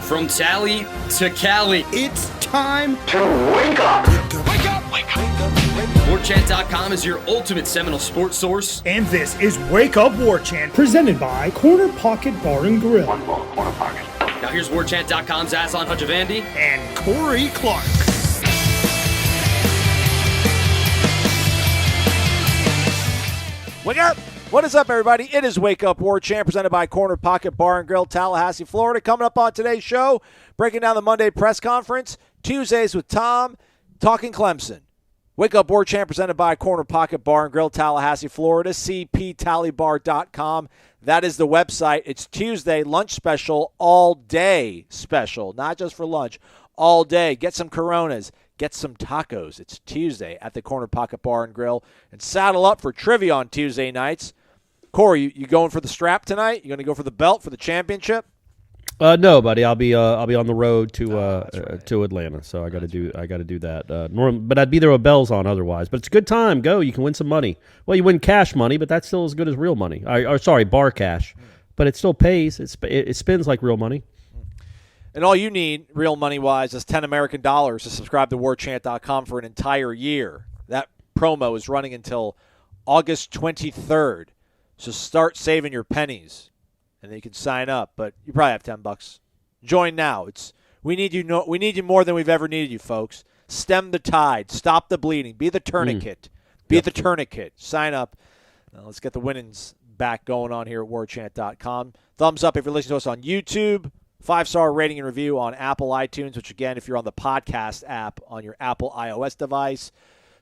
From Tally to Cali, It's time to wake up. Wake up! Wake up! Warchant.com is your ultimate Seminole sports source. And this is Wake Up Warchant, presented by Corner Pocket Bar and Grill. One more corner pocket. Now here's Warchant.com's Aslan Hutchavandi And Corey Clark. Wake up! What is up, everybody? It is Wake Up Warchant, presented by Corner Pocket Bar and Grill, Tallahassee, Florida. Coming up on today's show, breaking down the Monday press conference, Tuesdays with Tom, talking Clemson. Wake Up Warchant, presented by Corner Pocket Bar and Grill, Tallahassee, Florida, cptallybar.com. That is the website. It's Tuesday, lunch special, all day special, not just for lunch, all day. Get some Coronas. Get some tacos. It's Tuesday at the Corner Pocket Bar and Grill. And saddle up for trivia on Tuesday nights. Corey, you going for the strap tonight? You going to go for the belt for the championship? No, buddy. I'll be on the road to right. to Atlanta, so I got to do that. But I'd be there with bells on otherwise. But it's a good time. Go. You can win some money. Well, you win cash money, but that's still as good as real money. Sorry, bar cash, but it still pays. It spins like real money. And all you need, real money-wise, is 10 American dollars to subscribe to warchant.com for an entire year. That promo is running until August 23rd. So start saving your pennies, and then you can sign up. But you probably have $10. Join now. We need you. We need you more than we've ever needed you, folks. Stem the tide. Stop the bleeding. Be the tourniquet. Be the tourniquet. Sign up. Now let's get the winnings back going on here at warchant.com. Thumbs up if you're listening to us on YouTube. 5-star rating and review on Apple iTunes, which, again, if you're on the podcast app on your Apple iOS device,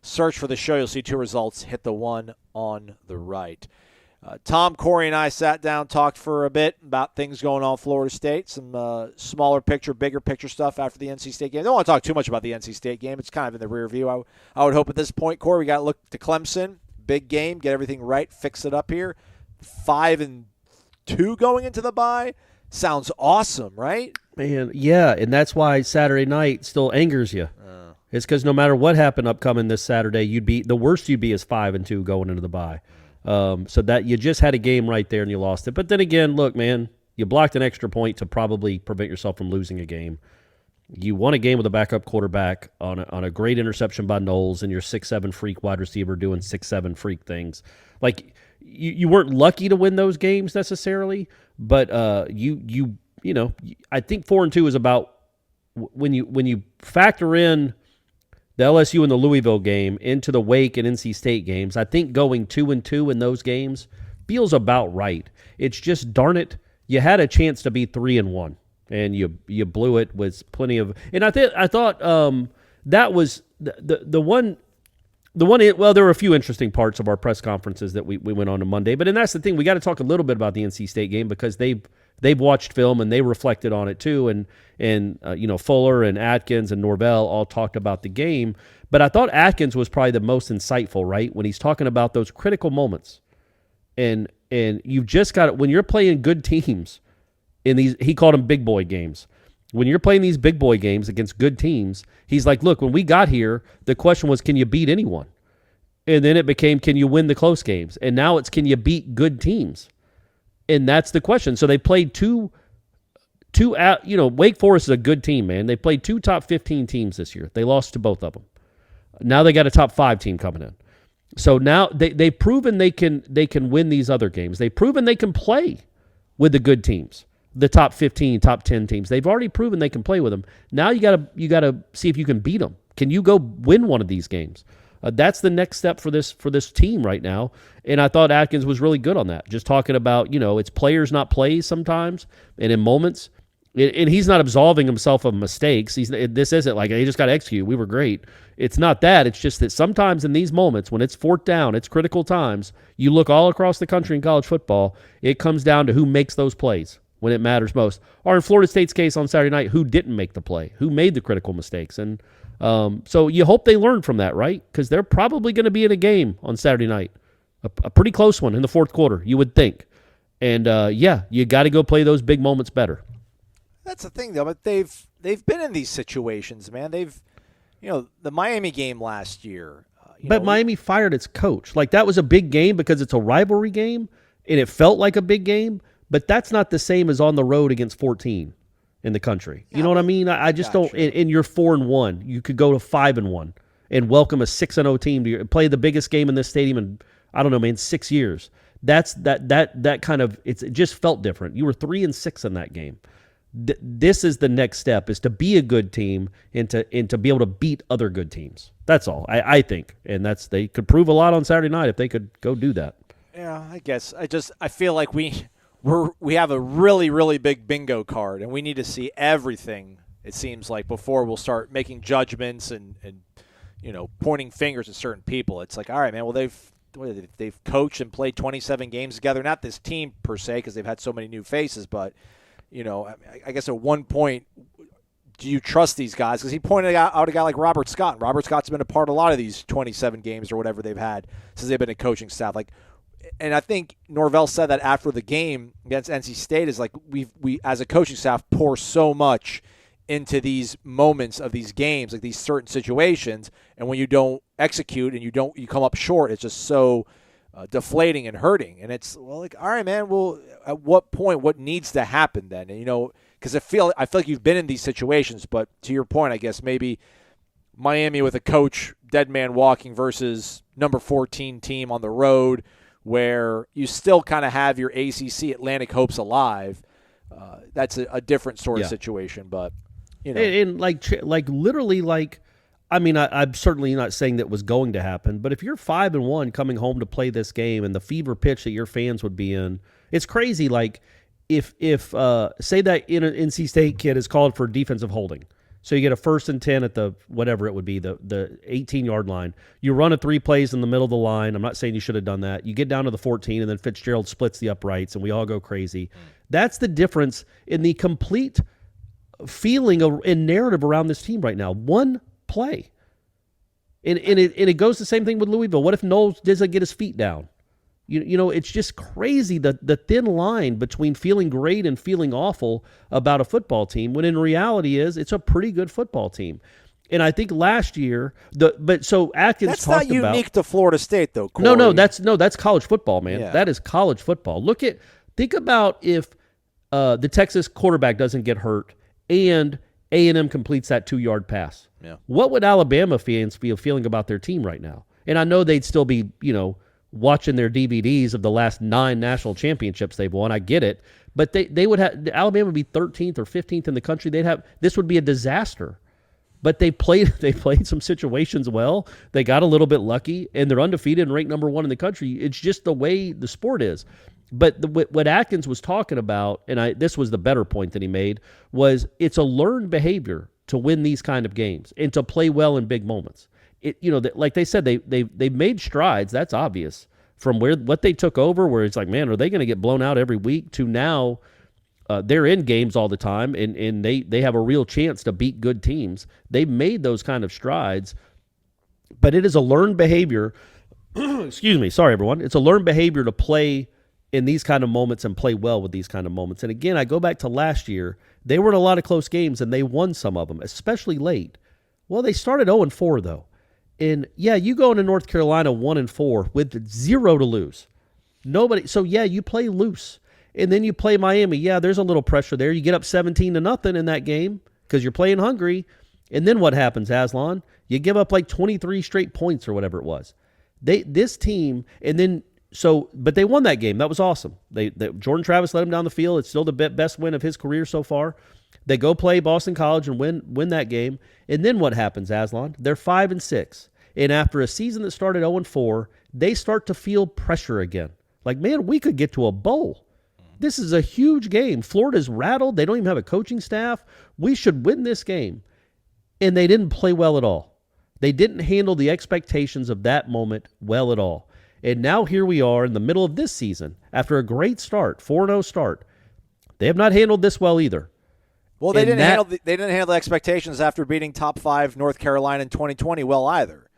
search for the show. You'll see two results. Hit the one on the right. Tom, Corey, and I sat down, talked for a bit about things going on in Florida State, some smaller picture, bigger picture stuff after the NC State game. I don't want to talk too much about the NC State game. It's kind of in the rear view. I would hope at this point, Corey, we got to look to Clemson. Big game. Get everything right. Fix it up here. 5-2 going into the bye. Sounds awesome, right? Man, yeah, and that's why Saturday night still angers you. It's because no matter what happened upcoming this Saturday, the worst you'd be is 5-2 going into the bye. So that you just had a game right there and you lost it. But then again, look, man, you blocked an extra point to probably prevent yourself from losing a game. You won a game with a backup quarterback on a great interception by Noles and your 6'7" freak wide receiver doing 6'7" freak things. Like you weren't lucky to win those games necessarily, but you know I think 4-2 is about when you factor in the LSU and the Louisville game into the Wake and NC State games. I think going 2-2 in those games feels about right. It's just, darn it, you had a chance to be 3-1, and you blew it with plenty of. And I thought that was the one. Well, there were a few interesting parts of our press conferences that we went on Monday, and that's the thing. We got to talk a little bit about the NC State game because they've watched film and they reflected on it too, and Fuller and Atkins and Norvell all talked about the game. But I thought Atkins was probably the most insightful, right, when he's talking about those critical moments, and you've just got it when you're playing good teams in these. He called them big boy games. When you're playing these big boy games against good teams, he's like, look, when we got here, the question was, can you beat anyone? And then it became, can you win the close games? And now it's, can you beat good teams? And that's the question. So they played Wake Forest is a good team, man. They played 2 top 15 teams this year. They lost to both of them. Now they got a top 5 team coming in. So now they've proven they can win these other games. They've proven they can play with the good teams. The top 15, top 10 teams. They've already proven they can play with them. Now you gotta see if you can beat them. Can you go win one of these games? That's the next step for this team right now. And I thought Atkins was really good on that. Just talking about, it's players, not plays sometimes, and in moments. And he's not absolving himself of mistakes. This isn't like, he just got to execute. We were great. It's not that. It's just that sometimes in these moments, when it's fourth down, it's critical times, you look all across the country in college football, it comes down to who makes those plays when it matters most. Or in Florida State's case on Saturday night, who didn't make the play? Who made the critical mistakes? And so you hope they learn from that, right? Because they're probably going to be in a game on Saturday night. A pretty close one in the fourth quarter, you would think. And, you got to go play those big moments better. That's the thing, though. But they've been in these situations, man. The Miami game last year. Miami fired its coach. Like, that was a big game because it's a rivalry game, and it felt like a big game. But that's not the same as on the road against 14. in the country. You know what I mean? I just don't. And you're 4-1. You could go to 5-1 and welcome a 6-0 team to play the biggest game in this stadium in, I don't know, man, 6 years. That's that kind of, it just felt different. You were 3-6 in that game. This is the next step, is to be a good team and to be able to beat other good teams. That's all I think, and they could prove a lot on Saturday night if they could go do that. Yeah, I guess I feel like we have a really, really big bingo card, and we need to see everything, it seems like, before we'll start making judgments and pointing fingers at certain people. It's like, all right, man, well, they've coached and played 27 games together. Not this team per se, because they've had so many new faces, but I guess at one point, do you trust these guys? Because he pointed out a guy like Robert Scott. Robert Scott's been a part of a lot of these 27 games or whatever they've had since they've been a coaching staff. And I think Norvell said that after the game against NC State, is like we as a coaching staff pour so much into these moments of these games, like these certain situations, and when you don't execute and you come up short, it's just so deflating and hurting. And it's, well, like, all right, man, well, at what point, what needs to happen then? And, because I feel like you've been in these situations, but to your point, I guess maybe Miami with a coach dead man walking versus number 14 team on the road, where you still kind of have your ACC Atlantic hopes alive. That's a different sort of situation, but and literally, I mean, I'm certainly not saying that was going to happen, but if you're 5-1 coming home to play this game and the fever pitch that your fans would be in, it's crazy. Like if say that an NC State kid is called for defensive holding, so you get a 1st and 10 at the whatever it would be, the 18-yard line. You run 3 plays in the middle of the line. I'm not saying you should have done that. You get down to the 14, and then Fitzgerald splits the uprights, and we all go crazy. That's the difference in the complete feeling and narrative around this team right now. One play. And it goes the same thing with Louisville. What if Noles doesn't get his feet down? It's just crazy, the thin line between feeling great and feeling awful about a football team, when in reality it's a pretty good football team. And I think last year, so Atkins that's talked not unique to Florida State, though, Corey. No, that's college football, man. Yeah. That is college football. Think about if the Texas quarterback doesn't get hurt and A&M completes that 2-yard pass. Yeah. What would Alabama fans be feeling about their team right now? And I know they'd still be, watching their DVDs of the last 9 national championships they've won. I get it. But they would have, Alabama would be 13th or 15th in the country. This would be a disaster. But they played some situations well. They got a little bit lucky, and they're undefeated and ranked number 1 in the country. It's just the way the sport is. But what Atkins was talking about, and this was the better point that he made, was it's a learned behavior to win these kind of games and to play well in big moments. Like they said, they made strides. That's obvious from what they took over, where it's like, man, are they going to get blown out every week, to now they're in games all the time, and they have a real chance to beat good teams. They made those kind of strides, but it is a learned behavior. Excuse me. Sorry, everyone. It's a learned behavior to play in these kind of moments and play well with these kind of moments. And again, I go back to last year. They were in a lot of close games, and they won some of them, especially late. Well, they started 0-4, though. And, you go into North Carolina 1-4 with 0 to lose. Nobody. So, you play loose. And then you play Miami. There's a little pressure there. You get up 17-0 in that game because you're playing hungry. And then what happens, Aslan? You give up like 23 straight points or whatever it was. This team, and then but they won that game. That was awesome. Jordan Travis led them down the field. It's still the best win of his career so far. They go play Boston College and win that game. And then what happens, Aslan? They're 5-6. And after a season that started 0-4, they start to feel pressure again. Like, man, we could get to a bowl. This is a huge game. Florida's rattled. They don't even have a coaching staff. We should win this game. And they didn't play well at all. They didn't handle the expectations of that moment well at all. And now here we are in the middle of this season, after a great start, 4-0 start. They have not handled this well either. Well, they didn't handle the expectations after beating top 5 North Carolina in 2020 well either.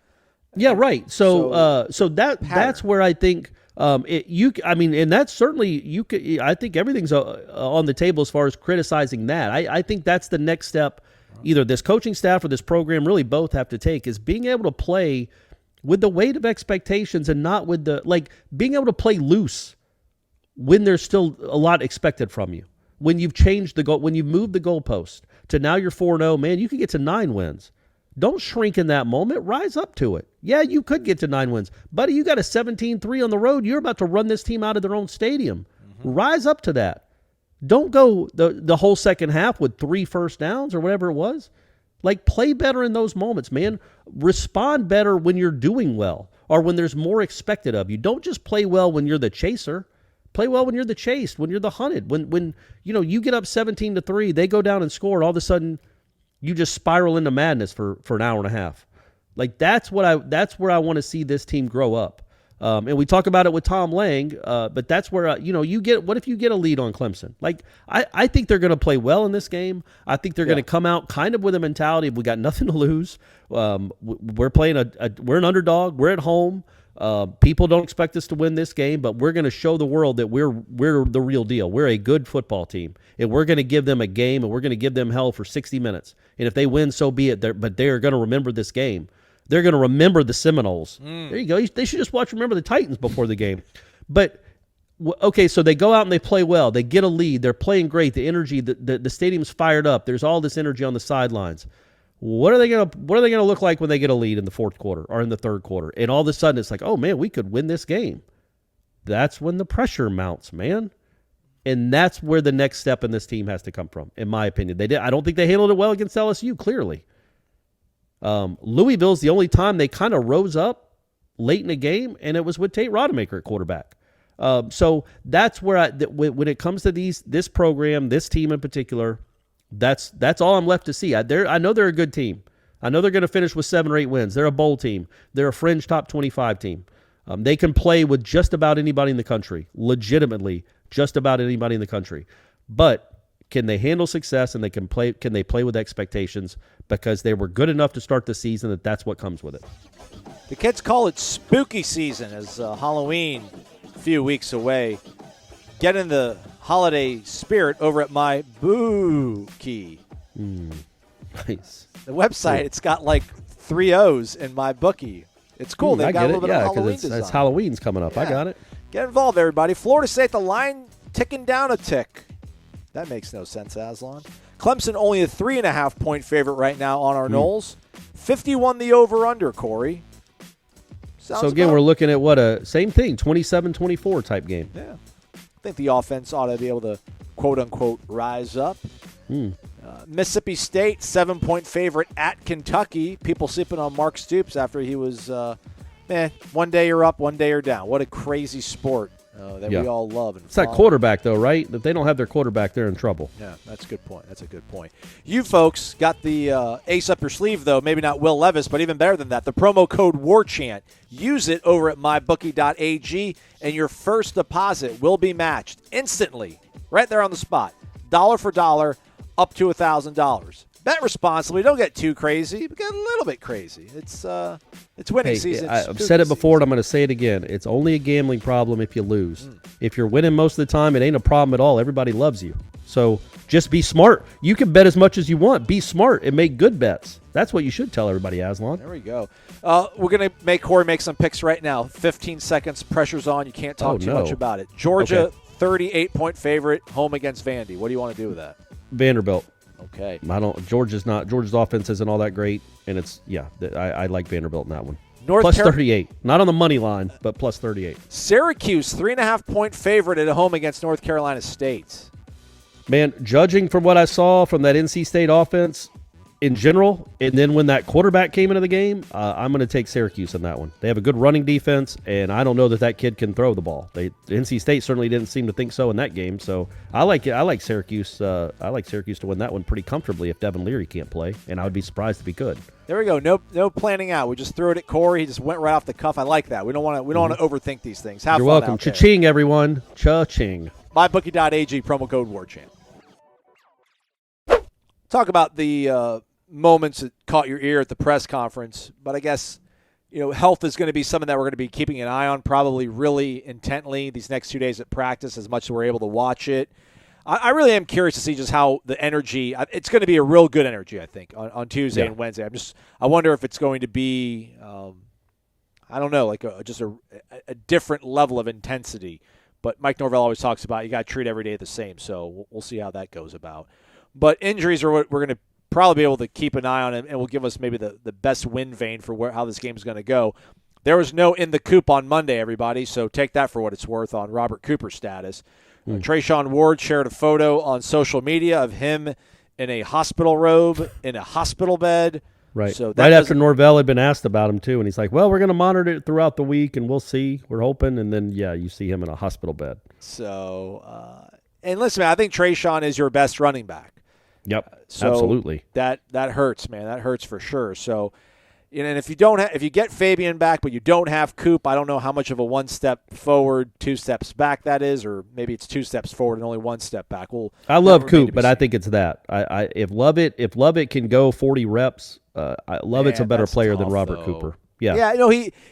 Yeah, right. So that's where I think and that's certainly I think everything's on the table as far as criticizing that. I think that's the next step. Either this coaching staff or this program, really both have to take, is being able to play with the weight of expectations and not with being able to play loose when there's still a lot expected from you. When you've changed the goal, when you've moved the goalpost to now you're 4-0, man, you could get to 9 wins. Don't shrink in that moment. Rise up to it. Yeah, you could get to 9 wins. Buddy, you got a 17-3 on the road. You're about to run this team out of their own stadium. Rise up to that. Don't go the whole second half with 3 first downs or whatever it was. Like, play better in those moments, man. Respond better when you're doing well or when there's more expected of you. Don't just play well when you're the chaser. Play well when you're the chased, when you're the hunted. When you get up 17-3, they go down and score, and all of a sudden you just spiral into madness for an hour and a half. Like, that's where I want to see this team grow up. And we talk about it with Tom Lang, but that's where you get. What if you get a lead on Clemson? Like, I think they're going to play well in this game. I think they're going to come out kind of with a mentality of we got nothing to lose. We're playing we're an underdog. We're at home. People don't expect us to win this game, but we're going to show the world that we're the real deal. We're a good football team, and we're going to give them a game, and we're going to give them hell for 60 minutes. And if they win, so be it. But they're going to remember this game. They're going to remember the Seminoles. There you go. They should just remember the Titans before the game. But, okay, so they go out and they play well. They get a lead. They're playing great. The energy, the stadium's fired up. There's all this energy on the sidelines. What are they going to look like when they get a lead in the fourth quarter or in the third quarter? And all of a sudden it's like, oh, man, we could win this game. That's when the pressure mounts, man. And that's where the next step in this team has to come from, in my opinion. I don't think they handled it well against LSU, clearly. Louisville's the only time they kind of rose up late in the game, and it was with Tate Rodemaker at quarterback. So that's where when it comes to this program, this team in particular, that's all I'm left to see. I know they're a good team. I know they're going to finish with 7 or 8 wins. They're a bowl team. They're a fringe top 25 team. They can play with just about anybody in the country, legitimately just about anybody in the country. But can they handle success, and can they play with expectations, because they were good enough to start the season that's what comes with it. The kids call it spooky season as Halloween a few weeks away. Get in the holiday spirit over at my Bookie. Nice. The website, It's got like 3 O's in my bookie. It's cool. They've got a little bit of Halloween design. It's Halloween's coming up. Yeah. I got it. Get involved, everybody. Florida State, the line ticking down a tick. That makes no sense, Aslan. Clemson only a 3.5-point favorite right now on our Noles. 51 the over-under, Corey. So, again, we're looking at same thing, 27-24 type game. Yeah. I think the offense ought to be able to, quote-unquote, rise up. Mississippi State, 7-point favorite at Kentucky. People sleeping on Mark Stoops after he was, one day you're up, one day you're down. What a crazy sport that we all love. It's that quarterback, though, right? If they don't have their quarterback, they're in trouble. Yeah, that's a good point. That's a good point. You folks got the ace up your sleeve, though. Maybe not Will Levis, but even better than that, the promo code WARCHANT. Use it over at mybookie.ag, and your first deposit will be matched instantly, right there on the spot. Dollar for dollar, up to $1,000. Bet responsibly. Don't get too crazy, but get a little bit crazy. It's winning season. I've said it before, and I'm going to say it again. It's only a gambling problem if you lose. If you're winning most of the time, it ain't a problem at all. Everybody loves you. So just be smart. You can bet as much as you want. Be smart and make good bets. That's what you should tell everybody, Aslan. There we go. We're going to make Corey make some picks right now. 15 seconds. Pressure's on. You can't talk too much about it. Georgia, 38-point favorite, home against Vandy. What do you want to do with that? Vanderbilt. Okay. Georgia's offense isn't all that great, and I like Vanderbilt in that one. Plus 38. Not on the money line, but plus 38. Syracuse, 3.5-point favorite at home against North Carolina State. Man, judging from what I saw from that NC State offense in general, and then when that quarterback came into the game, I'm going to take Syracuse in that one. They have a good running defense, and I don't know that kid can throw the ball. NC State certainly didn't seem to think so in that game. So I like Syracuse. I like Syracuse to win that one pretty comfortably if Devin Leary can't play, and I would be surprised if he could. There we go. No planning out. We just threw it at Corey. He just went right off the cuff. I like that. We don't want to overthink these things. Have You're fun welcome. Out there. Cha-ching, everyone. Cha-ching. MyBookie.ag, promo code WARCHANT. Talk about the moments that caught your ear at the press conference, but I guess health is going to be something that we're going to be keeping an eye on probably really intently these next 2 days at practice as much as we're able to watch it. I really am curious to see just how the energy – it's going to be a real good energy, I think, on Tuesday and Wednesday. I wonder if it's going to be I don't know, like just a different level of intensity. But Mike Norvell always talks about you got to treat every day the same. So we'll see how that goes about. But injuries are what we're going to probably be able to keep an eye on, and will give us maybe the best win vein for how this game is going to go. There was no in the coop on Monday, everybody, so take that for what it's worth on Robert Cooper's status. Trayshawn Ward shared a photo on social media of him in a hospital robe, in a hospital bed. Right. So right after Norvell had been asked about him, too, and he's like, well, we're going to monitor it throughout the week, and we'll see. We're hoping. And then, you see him in a hospital bed. So, and listen, man, I think Trayshawn is your best running back. Yep, So absolutely. That hurts, man. That hurts for sure. So, and if you get Fabian back, but you don't have Coop, I don't know how much of a 1 step forward, 2 steps back that is, or maybe it's 2 steps forward and only 1 step back. I love Coop, but I think it's that. If Lovett can go 40 reps, Lovett's a better player than Robert Cooper. Yeah,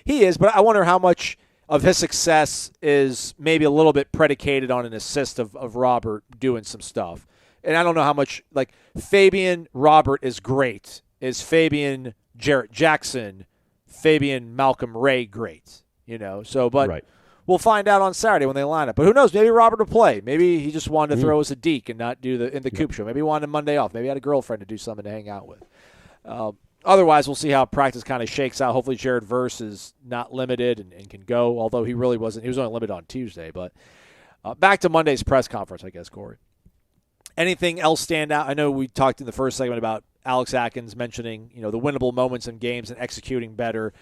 he is, but I wonder how much of his success is maybe a little bit predicated on an assist of Robert doing some stuff. And I don't know how much, like, Fabian Robert is great. Is Fabian Jarrett Jackson, Fabian Malcolm Ray great? But right. We'll find out on Saturday when they line up. But who knows? Maybe Robert will play. Maybe he just wanted to throw us a deke and not do the Coop show. Maybe he wanted a Monday off. Maybe he had a girlfriend to do something to hang out with. Otherwise, we'll see how practice kind of shakes out. Hopefully Jared Verse is not limited and can go, although he really wasn't. He was only limited on Tuesday. But back to Monday's press conference, I guess, Corey. Anything else stand out? I know we talked in the first segment about Alex Atkins mentioning, the winnable moments in games and executing better.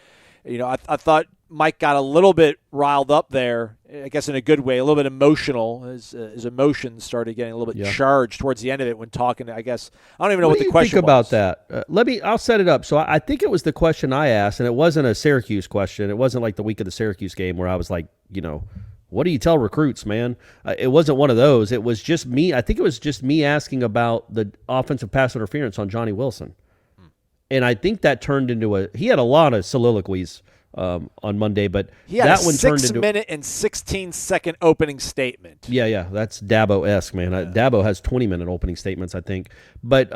I thought Mike got a little bit riled up there, I guess in a good way, a little bit emotional. His emotions started getting a little bit charged towards the end of it when talking. I guess I don't even know what the question was. Think about that. I'll set it up. So I think it was the question I asked, and it wasn't a Syracuse question. It wasn't like the week of the Syracuse game where I was like, what do you tell recruits, man? It wasn't one of those. It was just me. I think it was just me asking about the offensive pass interference on Johnny Wilson. And I think that turned into he had a lot of soliloquies on Monday, but he had that a one turned into 6-minute and 16-second opening statement. Yeah, that's Dabo-esque, man. Dabo has 20-minute opening statements, I think. But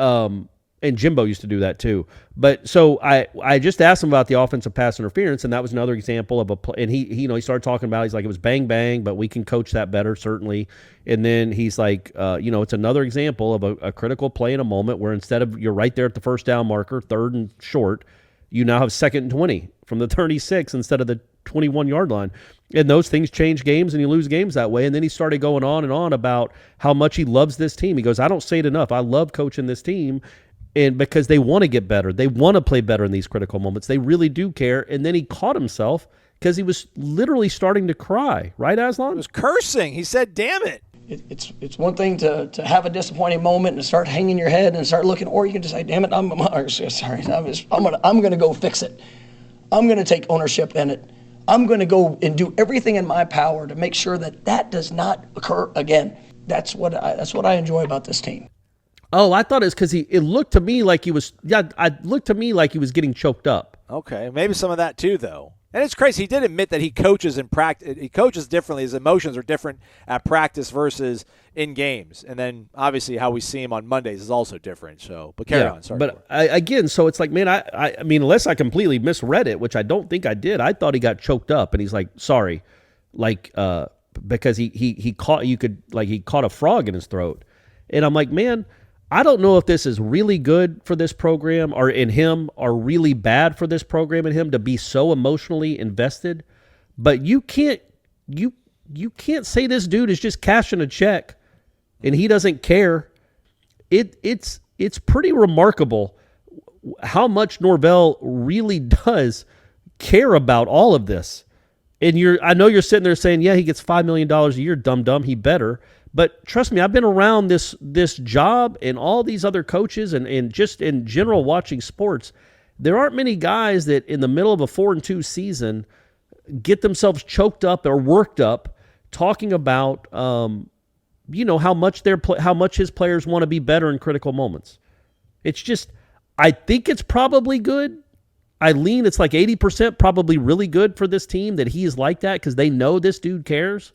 and Jimbo used to do that too. But so I just asked him about the offensive pass interference, and that was another example of a play. And he started talking about, he's like, it was bang bang, but we can coach that better, certainly. And then he's like, it's another example of a critical play in a moment where instead of you're right there at the first down marker, 3rd and short, you now have 2nd and 20 from the 36 instead of the 21-yard line. And those things change games, and you lose games that way. And then he started going on and on about how much he loves this team. He goes, I don't say it enough. I love coaching this team. And because they want to get better. They want to play better in these critical moments. They really do care. And then he caught himself because he was literally starting to cry. Right, Aslan? He was cursing. He said, damn it. It's one thing to have a disappointing moment and start hanging your head and start looking, or you can just say, damn it, I'm gonna go fix it. I'm gonna take ownership in it. I'm gonna go and do everything in my power to make sure that does not occur again. That's what I enjoy about this team. Oh, I thought it's because it looked to me like he was. Yeah, it looked to me like he was getting choked up. Okay, maybe some of that too, though. And it's crazy. He did admit that he coaches in practice. He coaches differently. His emotions are different at practice versus in games. And then obviously how we see him on Mondays is also different. So, but carry on. Sorry. But again, so it's like, man, I mean, unless I completely misread it, which I don't think I did. I thought he got choked up, and he's like, sorry, like because he caught a frog in his throat, and I'm like, man, I don't know if this is really good for this program or in him or really bad for this program and him to be so emotionally invested. But you can't say this dude is just cashing a check and he doesn't care. It's pretty remarkable how much Norvell really does care about all of this. And I know you're sitting there saying, yeah, he gets $5 million a year, dumb, he better. But trust me, I've been around this job and all these other coaches and just in general watching sports. There aren't many guys that in the middle of a 4-2 season get themselves choked up or worked up talking about how much his players want to be better in critical moments. It's just, I think it's probably good. It's like 80% probably really good for this team that he is like that because they know this dude cares.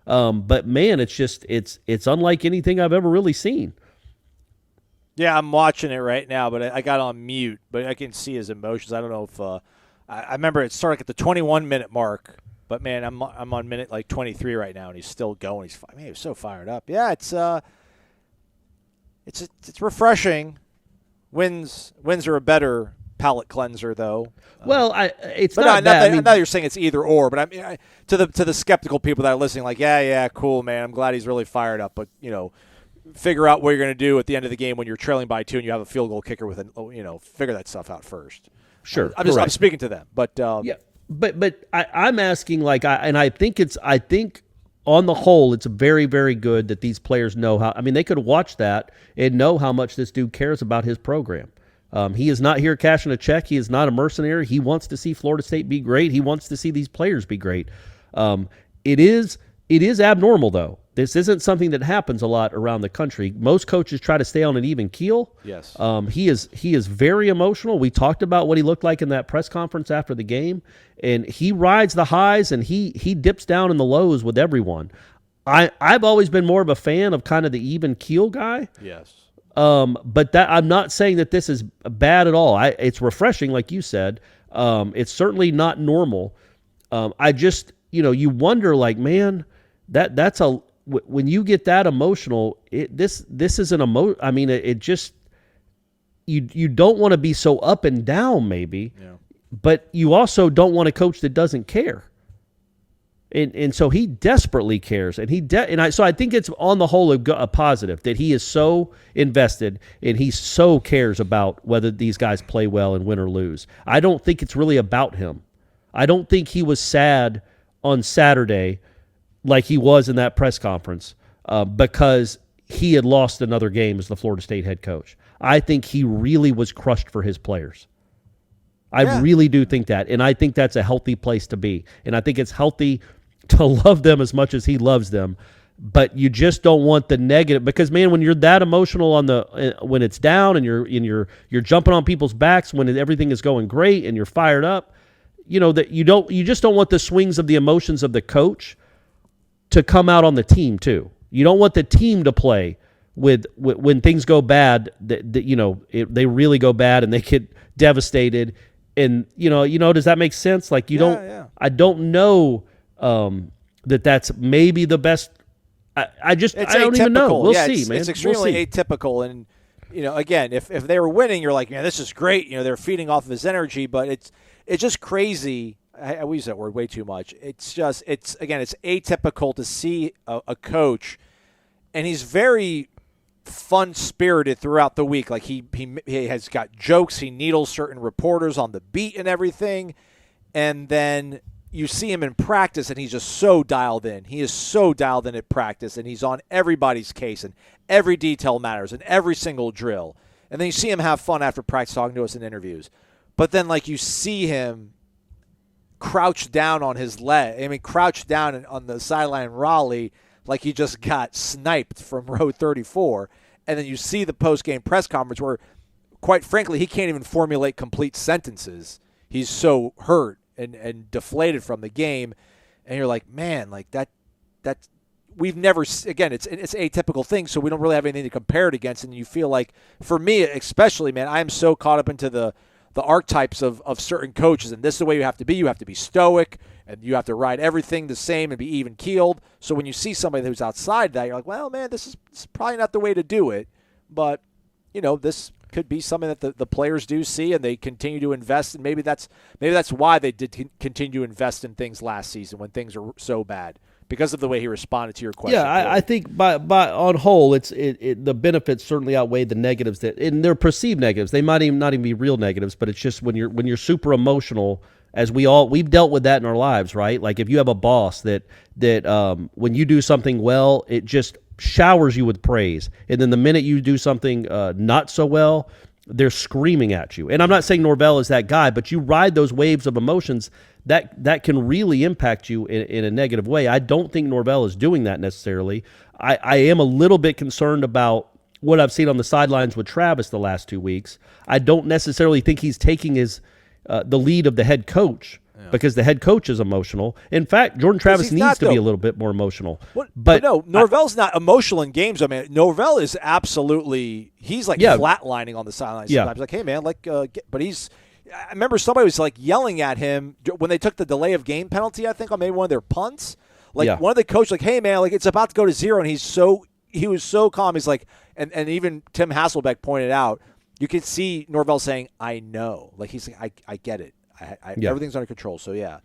But man, it's unlike anything I've ever really seen. Yeah, I'm watching it right now, but I got on mute, but I can see his emotions. I don't know if I remember it started at the 21-minute mark But man, I'm on minute like 23 right now, and he's still going. He was so fired up. Yeah, it's refreshing. Wins are a better palate cleanser, though. Well, it's but not that. I know you're saying it's either or, but to the skeptical people that are listening, like, yeah, cool, man. I'm glad he's really fired up, but figure out what you're going to do at the end of the game when you're trailing by 2 and you have a field goal kicker with figure that stuff out first. Sure, I'm speaking to them, but yeah. But I'm asking, I think on the whole, it's very, very good that these players know how. I mean, they could watch that and know how much this dude cares about his program. He is not here cashing a check. He is not a mercenary. He wants to see Florida State be great. He wants to see these players be great. It is abnormal, though. This isn't something that happens a lot around the country. Most coaches try to stay on an even keel. Yes. He is very emotional. We talked about what he looked like in that press conference after the game, and he rides the highs and he dips down in the lows with everyone. I've always been more of a fan of kind of the even keel guy. Yes. But that I'm not saying that this is bad at all. It's refreshing, like you said. It's certainly not normal. I just you wonder, like, man, that's when you get that emotional, this is an emo. I mean, it just you don't want to be so up and down, maybe, but you also don't want a coach that doesn't care. And so he desperately cares, so I think it's on the whole a positive that he is so invested and he so cares about whether these guys play well and win or lose. I don't think it's really about him. I don't think he was sad on Saturday like he was in that press conference because he had lost another game as the Florida State head coach. I think he really was crushed for his players. I really do think that, and I think that's a healthy place to be. And I think it's healthy to love them as much as he loves them, but you just don't want the negative, because, man, when you're that emotional when it's down and you're jumping on people's backs when everything is going great and you're fired up, that you just don't want the swings of the emotions of the coach to come out on the team too. You don't want the team to play with when things go bad. They really go bad and they get devastated. And does that make sense? Like I don't know that's maybe the best. I don't even know. We'll see, man. It's extremely atypical. And again, if they were winning, you're like, man, this is great. They're feeding off of his energy, but it's just crazy. I use that word way too much. It's atypical to see a coach, and he's very fun-spirited throughout the week. Like he has got jokes. He needles certain reporters on the beat and everything, and then you see him in practice, and he's just so dialed in. He is so dialed in at practice, and he's on everybody's case, and every detail matters, and every single drill. And then you see him have fun after practice talking to us in interviews. But then, like, you see him crouched down on his leg. I mean, crouched down on the sideline Raleigh like he just got sniped from row 34. And then you see the post-game press conference where, quite frankly, he can't even formulate complete sentences. He's so hurt and deflated from the game. And you're like, man, like that we've never, again, it's atypical thing, so we don't really have anything to compare it against. And you feel like, for me especially, man, I am so caught up into the archetypes of certain coaches, and this is the way you have to be. You have to be stoic, and you have to ride everything the same and be even-keeled. So when you see somebody who's outside that, you're like, well, man, this is probably not the way to do it. But, this could be something that the players do see, and they continue to invest. And maybe that's why they did continue to invest in things last season when things are so bad, because of the way he responded to your question. Yeah, I think by on whole, the benefits certainly outweigh the negatives, and they're perceived negatives. They might even not even be real negatives, but it's just when you're super emotional, as we've dealt with that in our lives, right? Like if you have a boss that when you do something well, it just showers you with praise, and then the minute you do something not so well, they're screaming at you. And I'm not saying Norvell is that guy, but you ride those waves of emotions that can really impact you in a negative way. I don't think Norvell is doing that necessarily. I am a little bit concerned about what I've seen on the sidelines with Travis the last 2 weeks. I don't necessarily think he's taking the lead of the head coach, because the head coach is emotional. In fact, Jordan Travis needs to be a little bit more emotional. But no, Norvell's not emotional in games. I mean, Norvell is absolutely, he's like flatlining on the sidelines sometimes. Like, hey, man, but he's I remember somebody was like yelling at him when they took the delay of game penalty, I think, on maybe one of their punts. Like one of the coaches, like, hey, man, like it's about to go to 0. And he was so calm. He's like, and even Tim Hasselbeck pointed out, you could see Norvell saying, I know. Like, he's like, I get it. Everything's under control. So, yeah.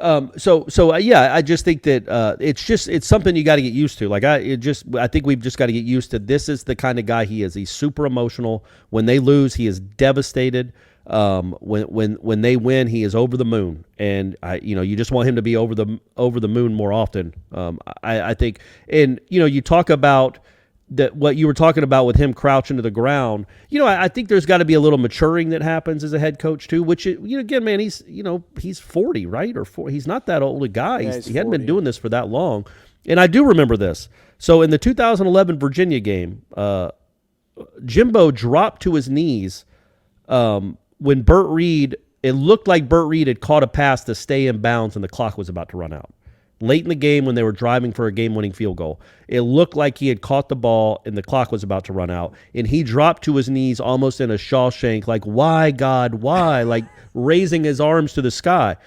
I just think that it's something you got to get used to. Like I think we've just got to get used to. This is the kind of guy he is. He's super emotional. When they lose, he is devastated. When they win, he is over the moon. And you just want him to be over the moon more often. I think, and you talk about that what you were talking about with him crouching to the ground. I think there's got to be a little maturing that happens as a head coach too. Which again, man, he's 40, right? Or 40. He's not that old a guy. Yeah, he hadn't been doing this for that long. And I do remember this. So in the 2011 Virginia game, Jimbo dropped to his knees when Burt Reed. It looked like Burt Reed had caught a pass to stay in bounds, and the clock was about to run out. Late in the game when they were driving for a game-winning field goal. It looked like he had caught the ball and the clock was about to run out. And he dropped to his knees almost in a Shawshank, like, why, God, why? Like raising his arms to the sky.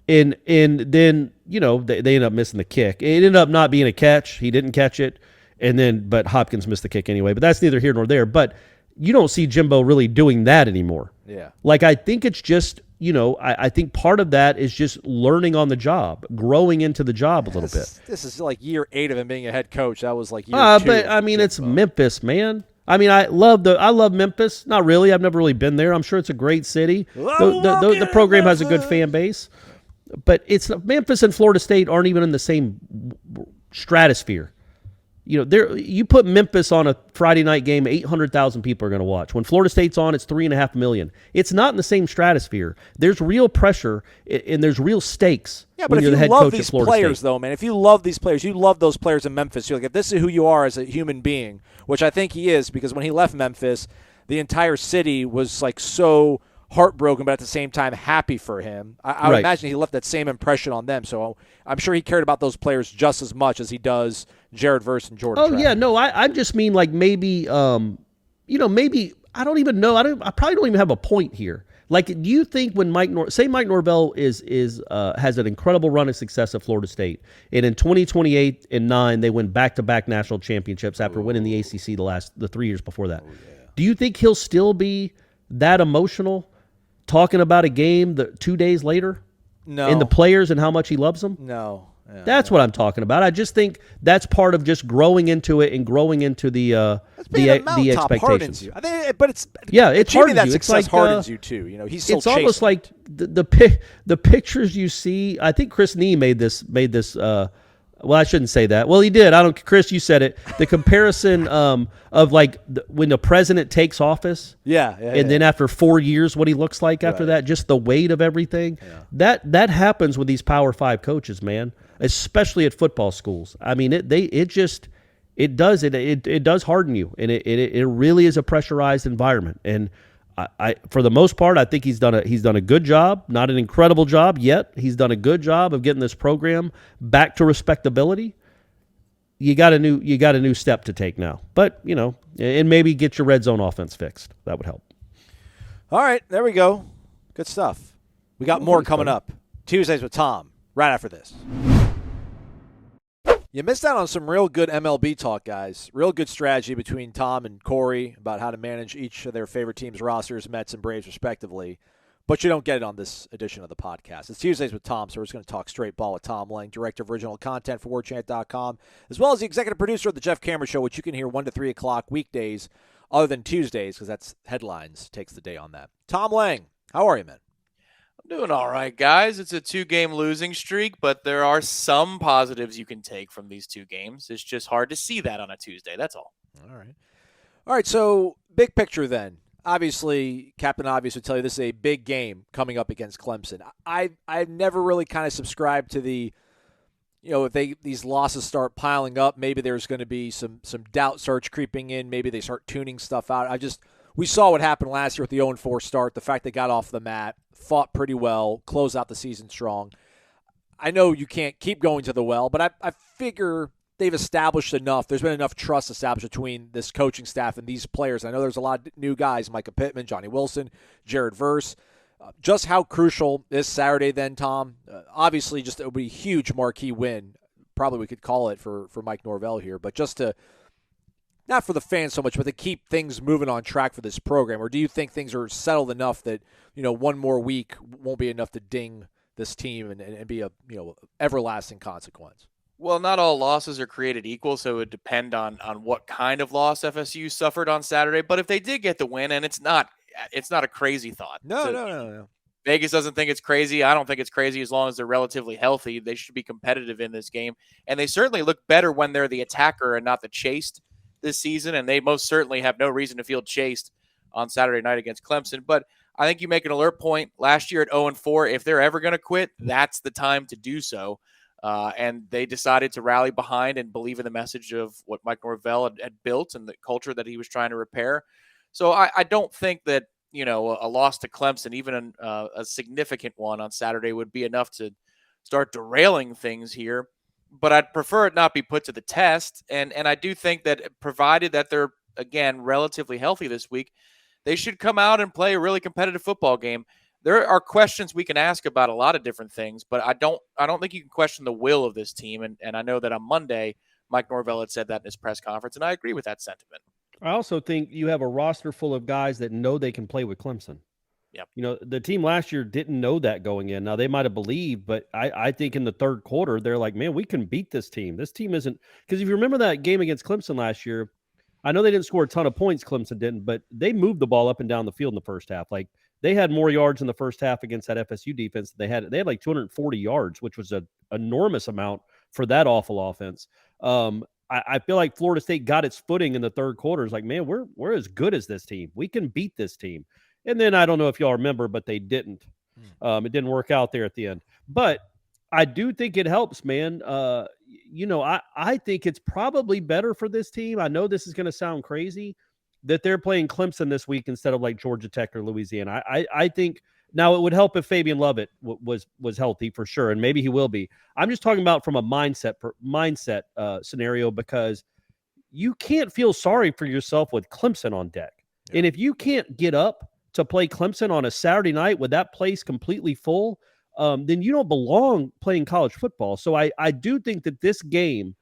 And then, they ended up missing the kick. It ended up not being a catch. He didn't catch it. But Hopkins missed the kick anyway. But that's neither here nor there. But you don't see Jimbo really doing that anymore. Yeah. Like, I think it's just, I think part of that is just learning on the job, growing into the job a little bit. This is like year 8 of him being a head coach. That was like year 2. But I mean, it's Memphis, man. I mean, I love Memphis. Not really. I've never really been there. I'm sure it's a great city. The program has a good fan base, but it's Memphis and Florida State aren't even in the same stratosphere. You put Memphis on a Friday night game, 800,000 people are going to watch. When Florida State's on, it's 3.5 million. It's not in the same stratosphere. There's real pressure and there's real stakes. Yeah, but when you're if the you head love coach these at Florida players, State. though, man, if you love these players, you love those players in Memphis. You're like, if this is who you are as a human being, which I think he is, because when he left Memphis, the entire city was like so heartbroken, but at the same time happy for him. I would imagine he left that same impression on them. So I'm sure he cared about those players just as much as he does Jared Verse and Jordan Travis. Yeah, no, I just mean like maybe, maybe I don't even know. I probably don't even have a point here. Like, do you think when Mike Norvell is has an incredible run of success at Florida State, and in 2028 and 9 they win back-to-back national championships after winning the ACC the 3 years before that? Do you think he'll still be that emotional talking about a game 2 days later? No. And the players and how much he loves them? No. Yeah, that's what I'm talking about. I just think that's part of just growing into it and growing into the expectations. I think, but it's it hardens that you. Success it's like, hardens you too. He's still. It's almost like the pictures you see. I think Chris Nee made this. Well, I shouldn't say that. Well, he did. Chris, you said it. The comparison of like when the president takes office. And then after 4 years, what he looks like after that, just the weight of everything. Yeah. That happens with these Power 5 coaches, man, especially at football schools. I mean, it does harden you, and it really is a pressurized environment. And I for the most part, I think he's done a good job, not an incredible job yet. He's done a good job of getting this program back to respectability. You got a new step to take now, but and maybe get your red zone offense fixed. That would help. All right, there we go. Good stuff. We got more coming up. Tuesdays with Tom right after this. You missed out on some real good MLB talk, guys. Real good strategy between Tom and Corey about how to manage each of their favorite teams' rosters, Mets and Braves, respectively. But you don't get it on this edition of the podcast. It's Tuesdays with Tom, so we're just going to talk straight ball with Tom Lang, director of original content for warchant.com, as well as the executive producer of the Jeff Cameron Show, which you can hear 1 to 3 o'clock weekdays, other than Tuesdays, because that's headlines, takes the day on that. Tom Lang, how are you, man? Doing all right, guys. It's a 2-game losing streak, but there are some positives you can take from these 2 games. It's just hard to see that on a Tuesday. That's all. All right, so big picture then. Obviously, Captain Obvious would tell you this is a big game coming up against Clemson. I've never really kind of subscribed to the, if these losses start piling up, maybe there's going to be some doubt starts creeping in. Maybe they start tuning stuff out. We saw what happened last year with the 0-4 start, the fact they got off the mat, fought pretty well, closed out the season strong. I know you can't keep going to the well, but I figure they've established enough. There's been enough trust established between this coaching staff and these players. I know there's a lot of new guys, Micah Pittman, Johnny Wilson, Jared Verse. Just how crucial is Saturday then, Tom? Obviously, just it would be a huge marquee win. Probably we could call it for Mike Norvell here, but just to not for the fans so much, but to keep things moving on track for this program. Or do you think things are settled enough that one more week won't be enough to ding this team and be a everlasting consequence? Well, not all losses are created equal, so it would depend on what kind of loss FSU suffered on Saturday. But if they did get the win, and it's not a crazy thought. No. Vegas doesn't think it's crazy. I don't think it's crazy as long as they're relatively healthy. They should be competitive in this game. And they certainly look better when they're the attacker and not the chased this season. And they most certainly have no reason to feel chased on Saturday night against Clemson. But I think you make an alert point. Last year at 0-4, if they're ever going to quit, that's the time to do so. And they decided to rally behind and believe in the message of what Mike Norvell had built and the culture that he was trying to repair. So I don't think that, a loss to Clemson, even a significant one on Saturday, would be enough to start derailing things here. But I'd prefer it not be put to the test. And I do think that provided that they're, again, relatively healthy this week, they should come out and play a really competitive football game. There are questions we can ask about a lot of different things, but I don't think you can question the will of this team. And I know that on Monday, Mike Norvell had said that in his press conference, and I agree with that sentiment. I also think you have a roster full of guys that know they can play with Clemson. Yep. The team last year didn't know that going in. Now, they might have believed, but I think in the third quarter, they're like, man, we can beat this team. This team isn't – because if you remember that game against Clemson last year, I know they didn't score a ton of points, Clemson didn't, but they moved the ball up and down the field in the first half. Like, they had more yards in the first half against that FSU defense. They had like 240 yards, which was an enormous amount for that awful offense. I feel like Florida State got its footing in the third quarter. It's like, man, we're as good as this team. We can beat this team. And then I don't know if y'all remember, but they didn't. It didn't work out there at the end. But I do think it helps, man. I think it's probably better for this team. I know this is going to sound crazy that they're playing Clemson this week instead of like Georgia Tech or Louisiana. I think now it would help if Fabian Lovett was healthy for sure, and maybe he will be. I'm just talking about from a mindset scenario, because you can't feel sorry for yourself with Clemson on deck. Yeah. And if you can't get up to play Clemson on a Saturday night with that place completely full, then you don't belong playing college football. So I do think that this game,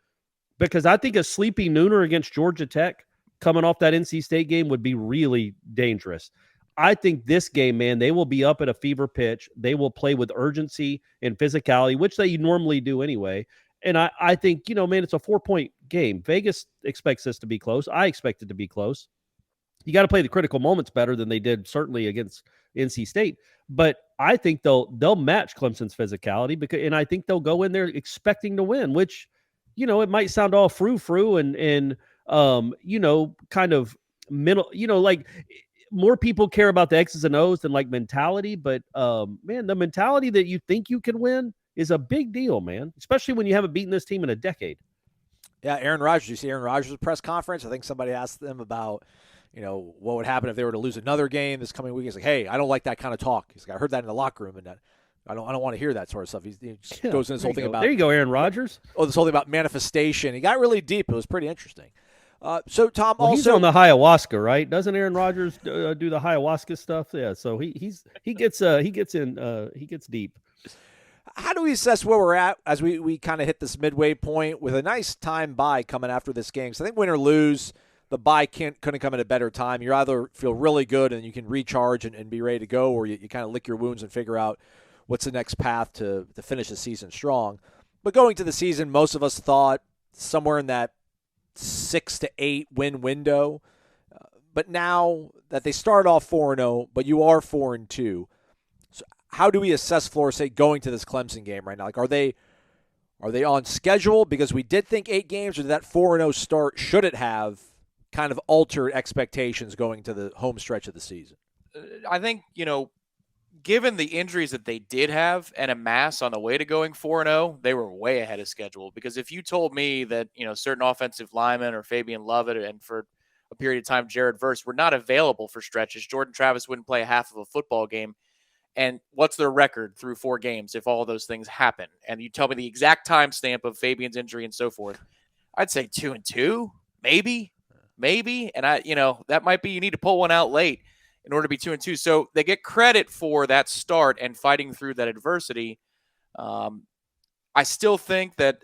because I think a sleepy nooner against Georgia Tech coming off that NC State game would be really dangerous. I think this game, man, they will be up at a fever pitch. They will play with urgency and physicality, which they normally do anyway. And I think, man, it's a 4-point game. Vegas expects this to be close. I expect it to be close. You got to play the critical moments better than they did certainly against NC State. But I think they'll match Clemson's physicality, and I think they'll go in there expecting to win, which, it might sound all frou-frou and kind of middle, like more people care about the X's and O's than like mentality. But man, the mentality that you think you can win is a big deal, man, especially when you haven't beaten this team in a decade. Yeah, Aaron Rodgers. You see Aaron Rodgers' press conference? I think somebody asked them about, what would happen if they were to lose another game this coming week. He's like, hey, I don't like that kind of talk. He's like, I heard that in the locker room, and I don't want to hear that sort of stuff. He just goes into this whole thing about. There you go, Aaron Rodgers. This whole thing about manifestation. He got really deep. It was pretty interesting. So Tom, also he's on the ayahuasca, right? Doesn't Aaron Rodgers do the ayahuasca stuff? Yeah. So he gets deep. How do we assess where we're at as we kind of hit this midway point with a nice time bye coming after this game? So I think win or lose, the bye couldn't come at a better time. You either feel really good and you can recharge and be ready to go, or you kind of lick your wounds and figure out what's the next path to finish the season strong. But going to the season, most of us thought somewhere in that 6 to 8 win window. But now that they start off 4-0, but you are 4-2, so how do we assess Florida State going to this Clemson game right now? Like, are they on schedule? Because we did think 8 games, or did that 4-0 start, should it have kind of altered expectations going to the home stretch of the season? I think, given the injuries that they did have and amass on the way to going 4-0, they were way ahead of schedule. Because if you told me that, certain offensive linemen or Fabian Lovett and for a period of time Jared Verse were not available for stretches, Jordan Travis wouldn't play a half of a football game. And what's their record through 4 games if all of those things happen? And you tell me the exact timestamp of Fabian's injury and so forth, I'd say 2-2, maybe. And that might be, you need to pull one out late. in order to be 2-2. So they get credit for that start and fighting through that adversity. I still think that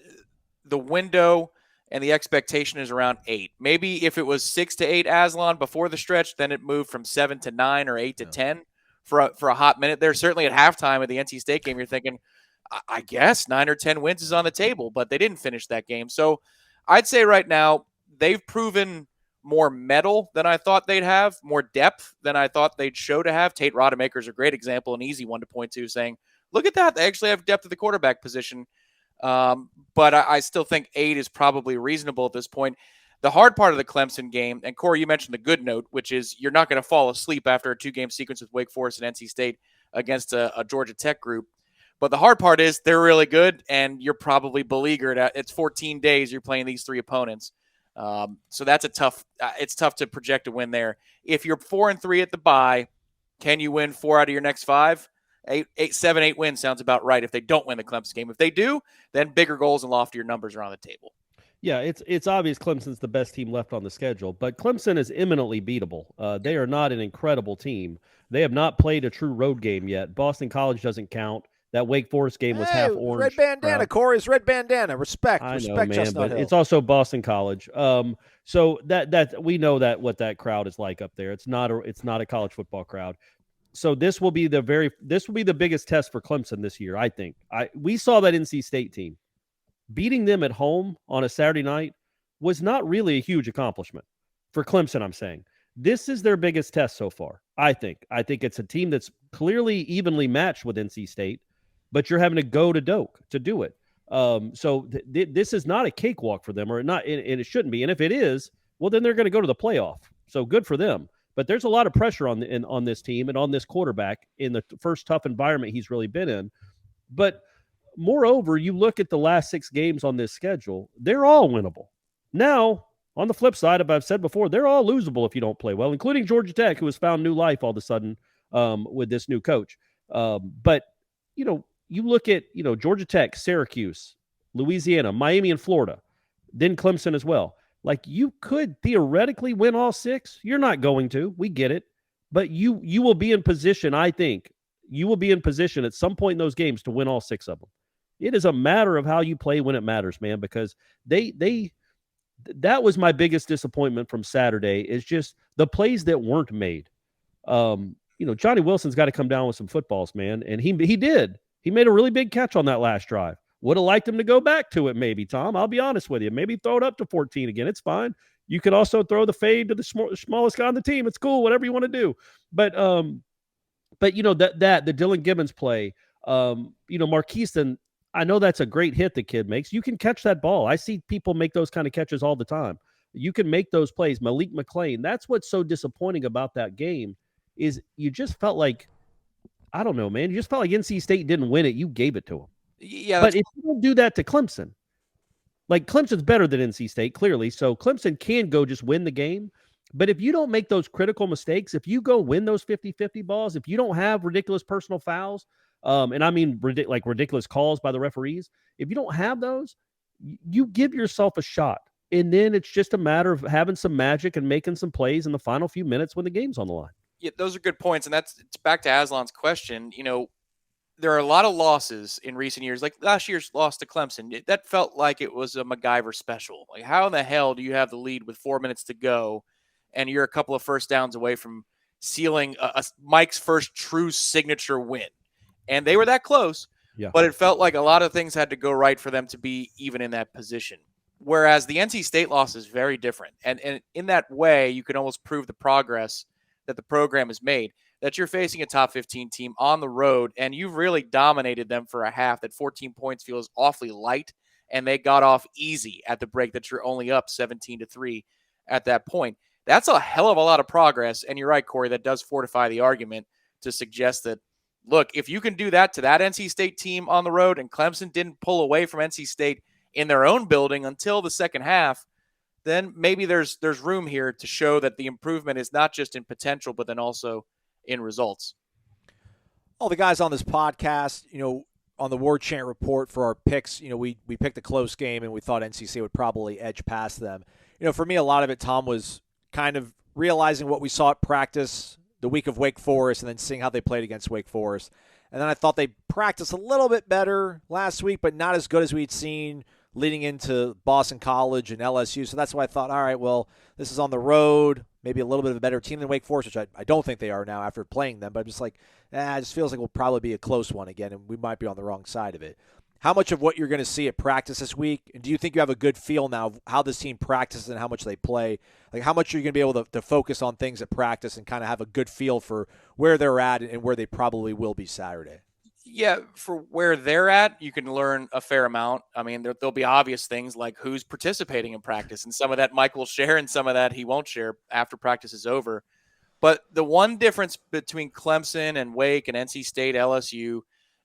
the window and the expectation is around 8. Maybe if it was 6 to 8 Aslan before the stretch, then it moved from 7 to 9 or 8 to 10 for a hot minute there. Certainly at halftime of the NC State game, you're thinking, I guess 9 or 10 wins is on the table, but they didn't finish that game. So I'd say right now they've proven more metal than I thought they'd have, more depth than I thought they'd show to have. Tate Rodemaker is a great example, an easy one to point to, saying, look at that. They actually have depth at the quarterback position. But I still think 8 is probably reasonable at this point. The hard part of the Clemson game, and Corey, you mentioned the good note, which is you're not going to fall asleep after a 2-game sequence with Wake Forest and NC State against a Georgia Tech group. But the hard part is they're really good, and you're probably beleaguered. It's 14 days you're playing these 3 opponents. So that's it's tough to project a win there. If you're 4-3 at the bye, can you win 4 out of your next 5? 7, 8 wins sounds about right if they don't win the Clemson game. If they do, then bigger goals and loftier numbers are on the table. Yeah, it's obvious Clemson's the best team left on the schedule, but Clemson is imminently beatable. They are not an incredible team. They have not played a true road game yet. Boston College doesn't count. That Wake Forest game was half orange. Red bandana, Corey's red bandana. Respect, I know, respect, man, Chestnut but Hill. it's also Boston College. So that we know that what that crowd is like up there. It's not a college football crowd. So this will be the biggest test for Clemson this year, I think. We saw that NC State team. Beating them at home on a Saturday night was not really a huge accomplishment for Clemson, I'm saying. This is their biggest test so far, I think. I think it's a team that's clearly evenly matched with NC State, but you're having to go to Doak to do it. So this is not a cakewalk for them, or not, and it shouldn't be. And if it is, well, then they're going to go to the playoff. So good for them. But there's a lot of pressure on this team and on this quarterback in the first tough environment he's really been in. But moreover, you look at the last 6 games on this schedule, they're all winnable. Now, on the flip side, as I've said before, they're all losable if you don't play well, including Georgia Tech, who has found new life all of a sudden with this new coach. But, you look at, Georgia Tech, Syracuse, Louisiana, Miami, and Florida, then Clemson as well. Like, you could theoretically win all 6. You're not going to. We get it. But you will be in position, I think. You will be in position at some point in those games to win all 6 of them. It is a matter of how you play when it matters, man, because that was my biggest disappointment from Saturday, is just the plays that weren't made. Johnny Wilson's got to come down with some footballs, man, and he did. He made a really big catch on that last drive. Would have liked him to go back to it, maybe, Tom. I'll be honest with you. Maybe throw it up to 14 again. It's fine. You could also throw the fade to the smallest guy on the team. It's cool, whatever you want to do. But the Dylan Gibbons play, Marquise, I know that's a great hit the kid makes. You can catch that ball. I see people make those kind of catches all the time. You can make those plays. Malik McClain. That's what's so disappointing about that game, is you just felt like, I don't know, man. You just felt like NC State didn't win it. You gave it to them. Yeah, but if you don't do that to Clemson, like, Clemson's better than NC State, clearly. So Clemson can go just win the game. But if you don't make those critical mistakes, if you go win those 50-50 balls, if you don't have ridiculous personal fouls, and I mean ridiculous calls by the referees, if you don't have those, you give yourself a shot. And then it's just a matter of having some magic and making some plays in the final few minutes when the game's on the line. Yeah, those are good points. And it's back to Aslan's question. There are a lot of losses in recent years, like last year's loss to Clemson. That felt like it was a MacGyver special. Like, how in the hell do you have the lead with 4 minutes to go, and you're a couple of first downs away from sealing Mike's first true signature win? And they were that close, but it felt like a lot of things had to go right for them to be even in that position. Whereas the NC State loss is very different. And in that way, you can almost prove the progress that the program has made, that you're facing a top 15 team on the road, and you've really dominated them for a half. That 14 points feels awfully light, and they got off easy at the break, that you're only up 17-3 at that point. That's a hell of a lot of progress, and you're right, Corey, that does fortify the argument to suggest that, look, if you can do that to that NC State team on the road, and Clemson didn't pull away from NC State in their own building until the second half, then maybe there's room here to show that the improvement is not just in potential, but then also in results. All the guys on this podcast, on the Warchant report for our picks, we picked a close game, and we thought NC State would probably edge past them. For me, a lot of it, Tom, was kind of realizing what we saw at practice the week of Wake Forest and then seeing how they played against Wake Forest. And then I thought they practiced a little bit better last week, but not as good as we'd seen leading into Boston College and LSU. So that's why I thought, all right, well, this is on the road, maybe a little bit of a better team than Wake Forest, which I don't think they are now after playing them. But I'm just like, it just feels like we'll probably be a close one again, and we might be on the wrong side of it. How much of what you're going to see at practice this week, and do you think you have a good feel now of how this team practices and how much they play? Like, how much are you going to be able to focus on things at practice and kind of have a good feel for where they're at and where they probably will be Saturday? Yeah, for where they're at, you can learn a fair amount. I mean, there'll be obvious things like who's participating in practice, and some of that Mike will share and some of that he won't share after practice is over. But the one difference between Clemson and Wake and NC State, LSU,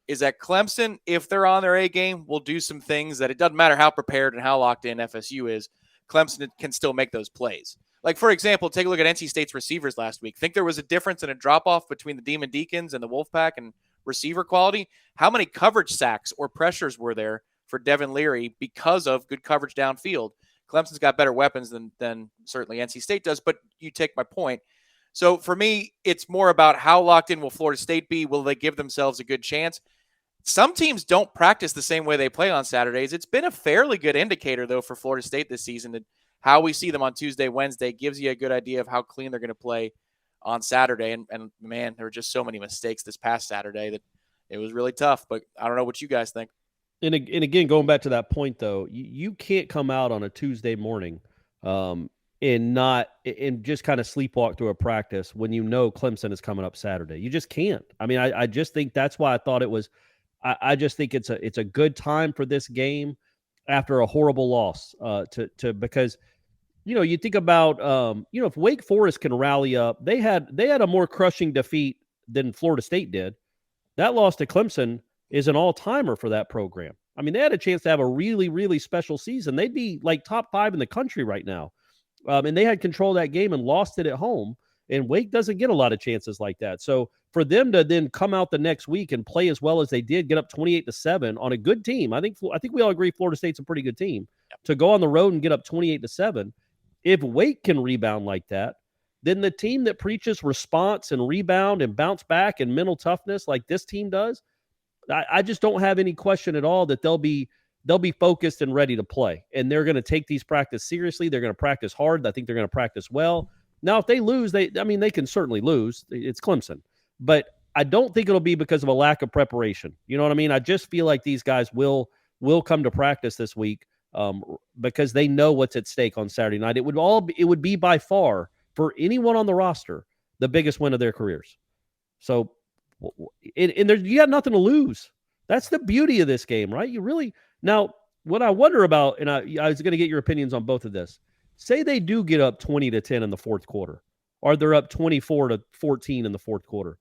is that Clemson, if they're on their A game, will do some things that it doesn't matter how prepared and how locked in FSU is. Clemson can still make those plays. Like, for example, take a look at NC State's receivers last week. Think there was a difference in a drop-off between the Demon Deacons and the Wolfpack and receiver quality? How many coverage sacks or pressures were there for Devin Leary because of good coverage downfield? Clemson's got better weapons than certainly NC State does, but you take my point. So for me, it's more about how locked in will Florida State be? Will they give themselves a good chance? Some teams don't practice the same way they play on Saturdays. It's been a fairly good indicator, though, for Florida State this season that how we see them on Tuesday, Wednesday gives you a good idea of how clean they're going to play on Saturday. And man, there were just so many mistakes this past Saturday that it was really tough. But I don't know what you guys think. And again, going back to that point, though, you can't come out on a Tuesday morning and just kind of sleepwalk through a practice when you know Clemson is coming up Saturday. You just can't. I mean, I just think that's why I thought it was. I just think it's a good time for this game after a horrible loss because you think about if Wake Forest can rally up, they had a more crushing defeat than Florida State did. That loss to Clemson is an all-timer for that program. I mean, they had a chance to have a really, really special season. They'd be like top 5 in the country right now. And they had control of that game and lost it at home. And Wake doesn't get a lot of chances like that. So for them to then come out the next week and play as well as they did, get up 28-7 on a good team. I think we all agree Florida State's a pretty good team. To go on the road and get up 28-7, if Wake can rebound like that, then the team that preaches response and rebound and bounce back and mental toughness like this team does, I just don't have any question at all that they'll be focused and ready to play. And they're going to take these practice seriously. They're going to practice hard. I think they're going to practice well. Now, if they lose, they can certainly lose. It's Clemson. But I don't think it'll be because of a lack of preparation. You know what I mean? I just feel like these guys will come to practice this week because they know what's at stake on Saturday night. It would be by far, for anyone on the roster, the biggest win of their careers. So, you got nothing to lose. That's the beauty of this game, right? Now, what I wonder about, and I was going to get your opinions on both of this. Say they do get up 20-10 in the fourth quarter, or they're up 24-14 in the fourth quarter.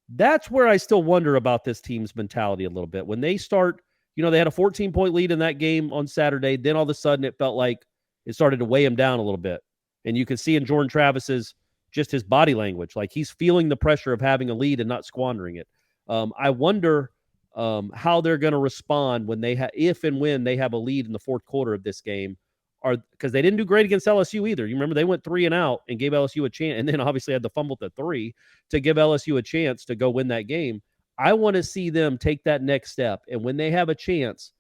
That's where I still wonder about this team's mentality a little bit. When they start, they had a 14-point lead in that game on Saturday. Then all of a sudden it felt like it started to weigh him down a little bit. And you can see in Jordan Travis's body language, like he's feeling the pressure of having a lead and not squandering it. I wonder how they're going to respond when if and when they have a lead in the fourth quarter of this game. Because they didn't do great against LSU either. You remember they went 3 and out and gave LSU a chance, and then obviously had the fumble to 3 to give LSU a chance to go win that game. I want to see them take that next step, and when they have a chance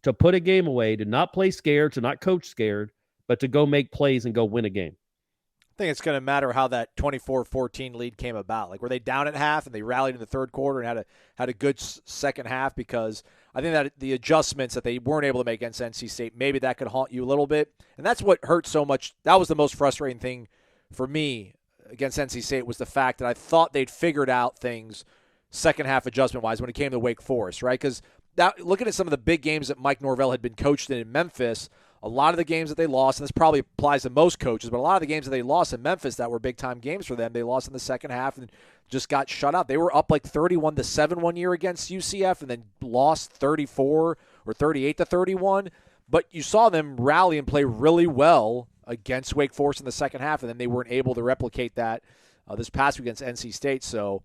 to put a game away, to not play scared, to not coach scared, but to go make plays and go win a game. I think it's going to matter how that 24-14 lead came about. Like, were they down at half and they rallied in the third quarter and had a good second half? Because I think that the adjustments that they weren't able to make against NC State, maybe that could haunt you a little bit. And that's what hurt so much. That was the most frustrating thing for me against NC State, was the fact that I thought they'd figured out things second half adjustment-wise when it came to Wake Forest, right? Because looking at some of the big games that Mike Norvell had been coached in Memphis, a lot of the games that they lost, and this probably applies to most coaches, but a lot of the games that they lost in Memphis that were big-time games for them, they lost in the second half and just got shut out. They were up like 31-7 one year against UCF and then lost 34 or 38-31. But you saw them rally and play really well against Wake Forest in the second half, and then they weren't able to replicate that this past week against NC State. So,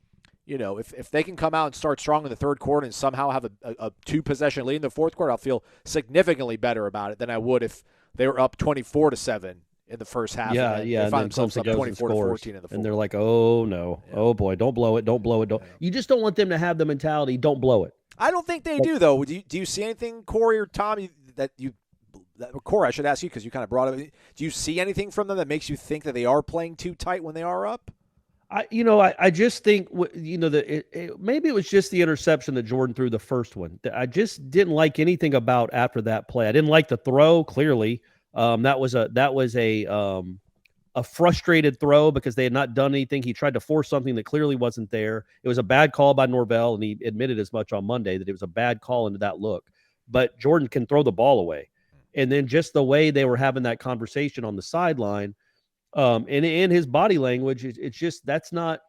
if they can come out and start strong in the third quarter and somehow have a 2-possession lead in the fourth quarter, I'll feel significantly better about it than I would if they were up 24-7 in the first half. Yeah, and yeah. They and find then themselves Clemson up goes and 24-14 in the fourth. and they're like, oh no, oh boy, don't blow it, don't blow it, don't. You just don't want them to have the mentality, don't blow it. I don't think they do, though. Do you see anything, Corey or Tom, Corey, I should ask you because you kind of brought it. Do you see anything from them that makes you think that they are playing too tight when they are up? I just think, maybe it was just the interception that Jordan threw the first one. I just didn't like anything about after that play. I didn't like the throw, clearly. That was a frustrated throw because they had not done anything. He tried to force something that clearly wasn't there. It was a bad call by Norvell, and he admitted as much on Monday that it was a bad call into that look. But Jordan can throw the ball away. And then just the way they were having that conversation on the sideline, and in his body language, it's just that's not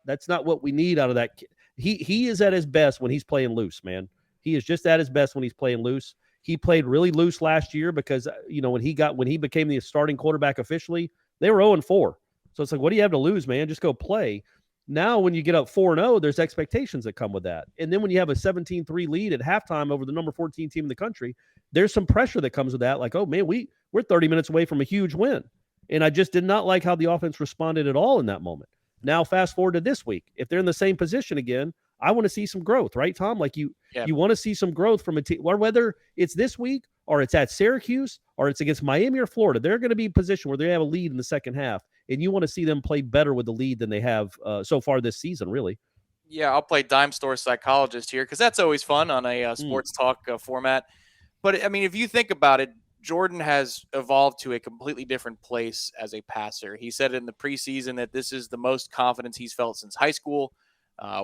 what we need out of that kid. He is at his best when he's playing loose, man. He is just at his best when he's playing loose. He played really loose last year because when he became the starting quarterback officially, they were 0-4. So it's like, what do you have to lose, man? Just go play. Now, when you get up 4-0, there's expectations that come with that. And then when you have a 17-3 lead at halftime over the number 14 team in the country, there's some pressure that comes with that. Like, oh man, we're 30 minutes away from a huge win. And I just did not like how the offense responded at all in that moment. Now, fast forward to this week. If they're in the same position again, I want to see some growth, right, Tom? Like you want to see some growth from a team, whether it's this week or it's at Syracuse or it's against Miami or Florida. They're going to be in a position where they have a lead in the second half, and you want to see them play better with the lead than they have so far this season, really. Yeah, I'll play dime store psychologist here because that's always fun on a sports talk format. But, I mean, if you think about it, Jordan has evolved to a completely different place as a passer. He said in the preseason that this is the most confidence he's felt since high school.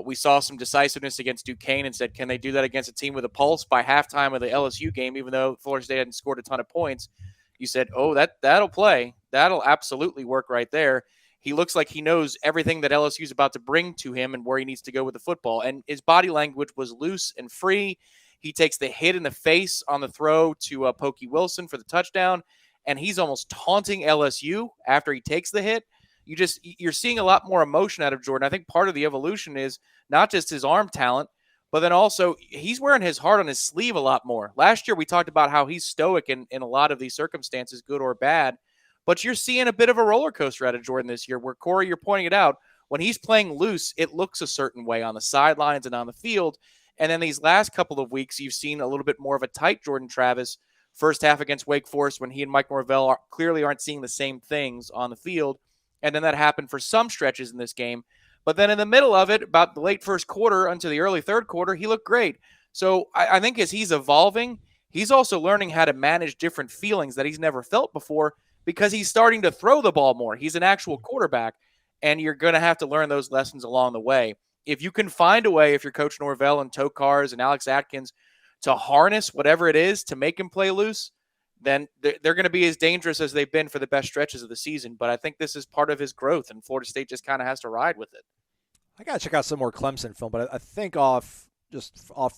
We saw some decisiveness against Duquesne and said, can they do that against a team with a pulse? By halftime of the LSU game, even though Florida State hadn't scored a ton of points, you said, oh, that'll play. That'll absolutely work right there. He looks like he knows everything that LSU is about to bring to him and where he needs to go with the football. And his body language was loose and free. He takes the hit in the face on the throw to Pokey Wilson for the touchdown, and he's almost taunting LSU after he takes the hit. You're seeing a lot more emotion out of Jordan. I think part of the evolution is not just his arm talent, but then also he's wearing his heart on his sleeve a lot more. Last year we talked about how he's stoic in a lot of these circumstances, good or bad, but you're seeing a bit of a roller coaster out of Jordan this year where, Corey, you're pointing it out, when he's playing loose, it looks a certain way on the sidelines and on the field. And then these last couple of weeks, you've seen a little bit more of a tight Jordan Travis. First half against Wake Forest when he and Mike Norvell clearly aren't seeing the same things on the field. And then that happened for some stretches in this game. But then in the middle of it, about the late first quarter until the early third quarter, he looked great. So I think as he's evolving, he's also learning how to manage different feelings that he's never felt before because he's starting to throw the ball more. He's an actual quarterback, and you're going to have to learn those lessons along the way. If you can find a way, if you're Coach Norvell and Tokars and Alex Atkins, to harness whatever it is to make him play loose, then they're going to be as dangerous as they've been for the best stretches of the season. But I think this is part of his growth, and Florida State just kind of has to ride with it. I got to check out some more Clemson film, but I think off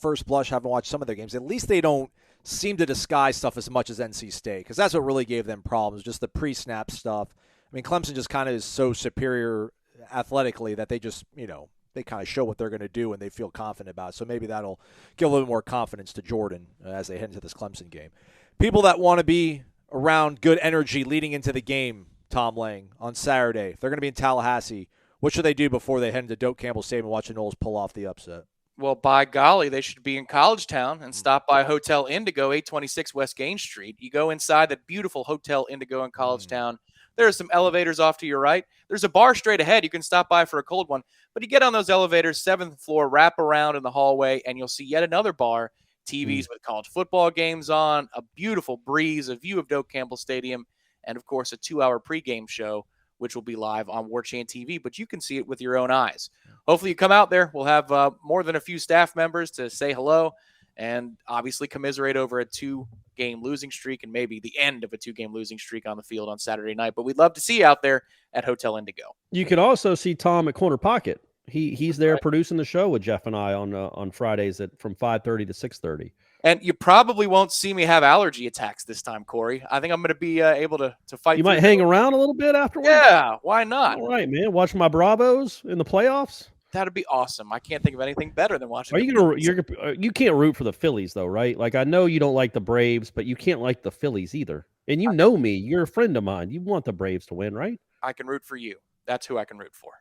first blush, having watched some of their games, at least they don't seem to disguise stuff as much as NC State, because that's what really gave them problems, just the pre-snap stuff. I mean, Clemson just kind of is so superior athletically that they just, they kind of show what they're going to do and they feel confident about it. So maybe that'll give a little bit more confidence to Jordan as they head into this Clemson game. People that want to be around good energy leading into the game, Tom Lang, on Saturday, if they're going to be in Tallahassee, what should they do before they head into Doak Campbell Stadium and watch the Noles pull off the upset? Well, by golly, they should be in College Town and stop by Hotel Indigo, 826 West Gain Street. You go inside that beautiful Hotel Indigo in College Town. There are some elevators off to your right. There's a bar straight ahead. You can stop by for a cold one. But you get on those elevators, 7th floor, wrap around in the hallway, and you'll see yet another bar, TVs with college football games on, a beautiful breeze, a view of Doak Campbell Stadium, and, of course, a 2-hour pregame show, which will be live on Warchant TV. But you can see it with your own eyes. Hopefully you come out there. We'll have more than a few staff members to say hello and obviously commiserate over a 2-game losing streak and maybe the end of a 2-game losing streak on the field on Saturday night. But we'd love to see you out there at Hotel Indigo. You can also see Tom at Corner Pocket. He's there producing the show with Jeff and I on Fridays from 5:30 to 6:30. And you probably won't see me have allergy attacks this time, Corey. I think I'm going to be able to fight. You might hang around a little bit afterwards? Yeah, why not? All right, man. Watch my Bravos in the playoffs. That'd be awesome. I can't think of anything better than watching. You can't root for the Phillies though, right? Like I know you don't like the Braves, but you can't like the Phillies either. And you know me. You're a friend of mine. You want the Braves to win, right? I can root for you. That's who I can root for.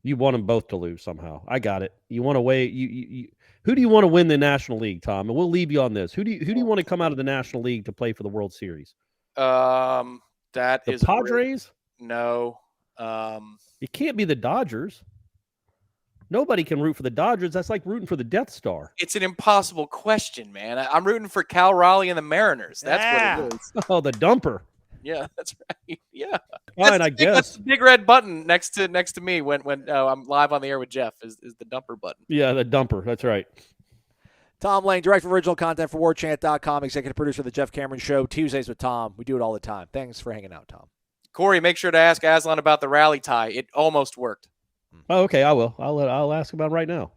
You want them both to lose somehow. I got it. You want to weigh you who do you want to win the National League, Tom? And we'll leave you on this. Who do you want to come out of the National League to play for the World Series? That The is Padres? No. It can't be the Dodgers. Nobody can root for the Dodgers. That's like rooting for the Death Star. It's an impossible question, man. I'm rooting for Cal Raleigh and the Mariners. That's what it is. Oh, the dumper. Yeah, that's right. Yeah. Fine, I guess. That's the big red button next to me when I'm live on the air with Jeff is the dumper button. Yeah, the dumper. That's right. Tom Lane, director of original content for warchant.com, executive producer of the Jeff Cameron Show, Tuesdays with Tom. We do it all the time. Thanks for hanging out, Tom. Corey, make sure to ask Aslan about the rally tie. It almost worked. Oh, okay, I will. I'll ask about it right now.